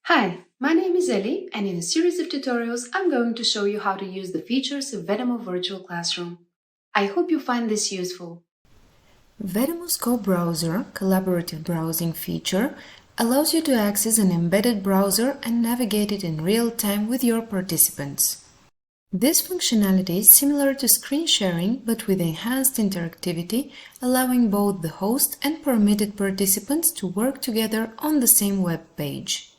Hi, my name is Ellie, and in a series of tutorials, I'm going to show you how to use the features of VEDAMO Virtual Classroom. I hope you find this useful. VEDAMO's co-browser collaborative browsing feature allows you to access an embedded browser and navigate it in real time with your participants. This functionality is similar to screen sharing but with enhanced interactivity, allowing both the host and permitted participants to work together on the same web page.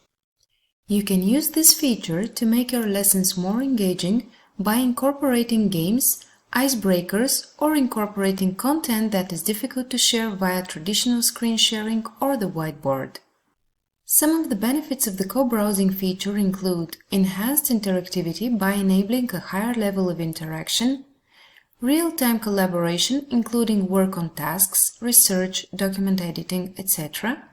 You can use this feature to make your lessons more engaging by incorporating games, icebreakers, or incorporating content that is difficult to share via traditional screen sharing or the whiteboard. Some of the benefits of the co-browsing feature include enhanced interactivity by enabling a higher level of interaction, real-time collaboration including work on tasks, research, document editing, etc.,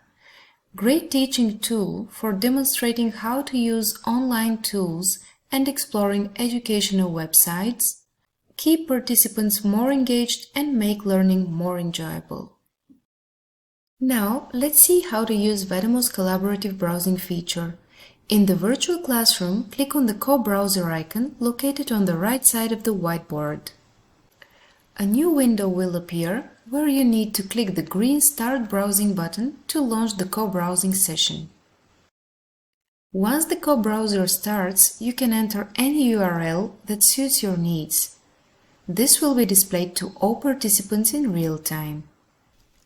great teaching tool for demonstrating how to use online tools and exploring educational websites, keep participants more engaged and make learning more enjoyable. Now, let's see how to use VEDAMO's collaborative browsing feature. In the virtual classroom, click on the co-browser icon located on the right side of the whiteboard. A new window will appear where you need to click the green Start Browsing button to launch the co-browsing session. Once the co-browser starts, you can enter any URL that suits your needs. This will be displayed to all participants in real time.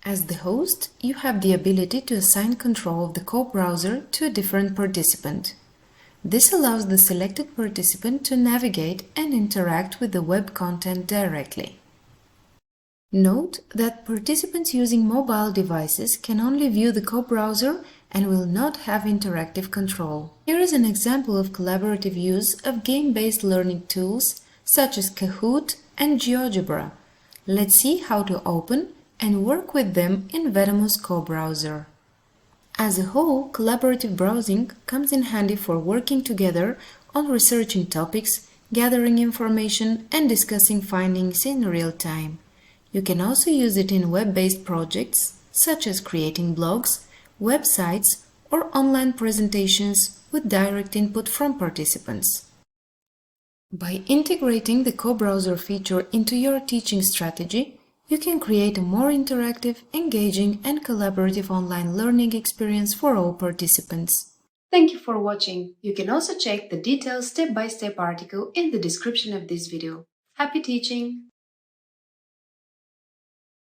As the host, you have the ability to assign control of the co-browser to a different participant. This allows the selected participant to navigate and interact with the web content directly. Note that participants using mobile devices can only view the co-browser and will not have interactive control. Here is an example of collaborative use of game-based learning tools such as Kahoot and Geogebra. Let's see how to open and work with them in VEDAMO's co-browser. As a whole, collaborative browsing comes in handy for working together on researching topics, gathering information, and discussing findings in real time. You can also use it in web-based projects, such as creating blogs, websites, or online presentations with direct input from participants. By integrating the co-browser feature into your teaching strategy, you can create a more interactive, engaging, and collaborative online learning experience for all participants. Thank you for watching. You can also check the detailed step-by-step article in the description of this video. Happy teaching!